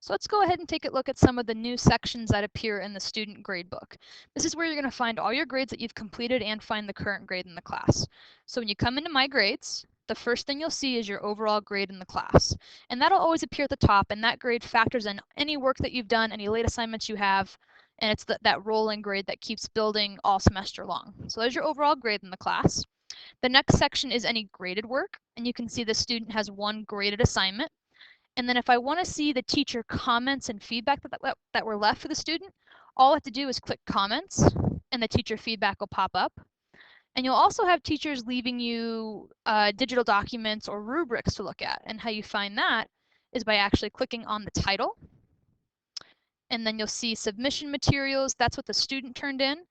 So let's go ahead and take a look at some of the new sections that appear in the student gradebook. This is where you're going to find all your grades that you've completed and find the current grade in the class. So when you come into My Grades, the first thing you'll see is your overall grade in the class. And that'll always appear at the top, and that grade factors in any work that you've done, any late assignments you have, and it's that rolling grade that keeps building all semester long. So there's your overall grade in the class. The next section is any graded work, and you can see the student has one graded assignment. And then if I want to see the teacher comments and feedback that were left for the student, all I have to do is click comments and the teacher feedback will pop up. And you'll also have teachers leaving you digital documents or rubrics to look at. And how you find that is by actually clicking on the title. And then you'll see submission materials. That's what the student turned in.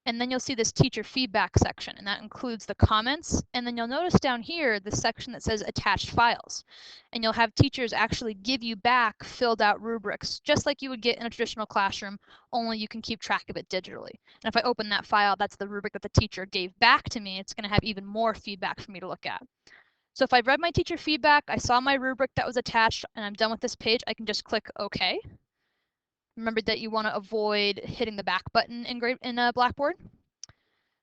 And then you'll see this teacher feedback section, and that includes the comments. And then you'll notice down here the section that says attached files. And you'll have teachers actually give you back filled out rubrics, just like you would get in a traditional classroom, only you can keep track of it digitally. And if I open that file, that's the rubric that the teacher gave back to me. It's going to have even more feedback for me to look at. So if I've read my teacher feedback, I saw my rubric that was attached, and I'm done with this page, I can just click OK. Remember that you want to avoid hitting the back button in Blackboard.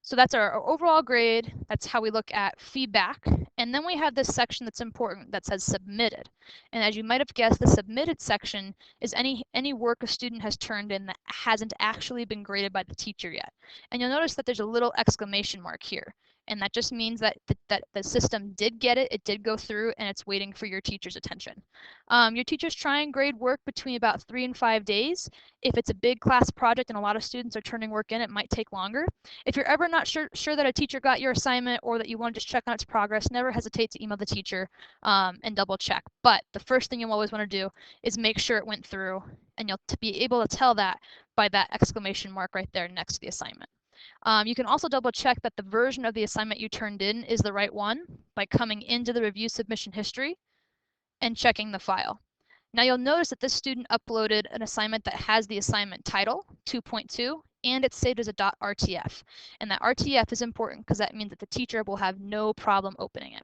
So that's our overall grade. That's how we look at feedback. And then we have this section that's important that says submitted. And as you might have guessed, the submitted section is any work a student has turned in that hasn't actually been graded by the teacher yet. And you'll notice that there's a little exclamation mark here. And that just means that the system did get it, it did go through, and it's waiting for your teacher's attention. Your teachers try and grade work between about 3 and 5 days. If it's a big class project and a lot of students are turning work in, it might take longer. If you're ever not sure that a teacher got your assignment or that you want to just check on its progress, never hesitate to email the teacher and double check. But the first thing you'll always want to do is make sure it went through, and you'll be able to tell that by that exclamation mark right there next to the assignment. You can also double check that the version of the assignment you turned in is the right one by coming into the review submission history and checking the file. Now you'll notice that this student uploaded an assignment that has the assignment title, 2.2, and it's saved as a .rtf. And that RTF is important because that means that the teacher will have no problem opening it.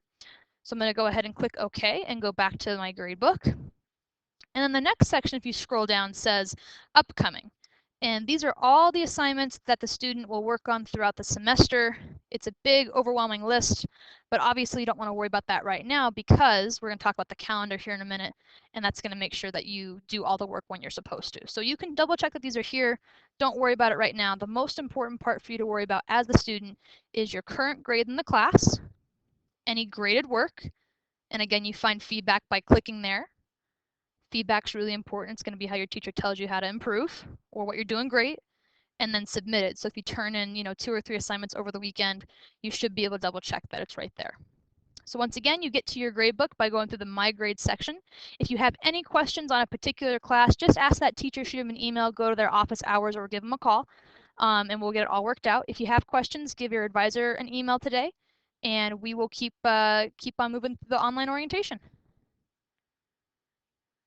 So I'm going to go ahead and click OK and go back to my gradebook. And then the next section, if you scroll down, says upcoming. And these are all the assignments that the student will work on throughout the semester. It's a big, overwhelming list, but obviously you don't want to worry about that right now because we're going to talk about the calendar here in a minute, and that's going to make sure that you do all the work when you're supposed to. So you can double check that these are here. Don't worry about it right now. The most important part for you to worry about as the student is your current grade in the class, any graded work, and again, you find feedback by clicking there. Feedback's really important. It's going to be how your teacher tells you how to improve or what you're doing great, and then submit it. So if you turn in, 2 or 3 assignments over the weekend, you should be able to double check that it's right there. So once again, you get to your gradebook by going through the My Grades section. If you have any questions on a particular class, just ask that teacher, shoot them an email, go to their office hours, or give them a call, and we'll get it all worked out. If you have questions, give your advisor an email today, and we will keep on moving through the online orientation.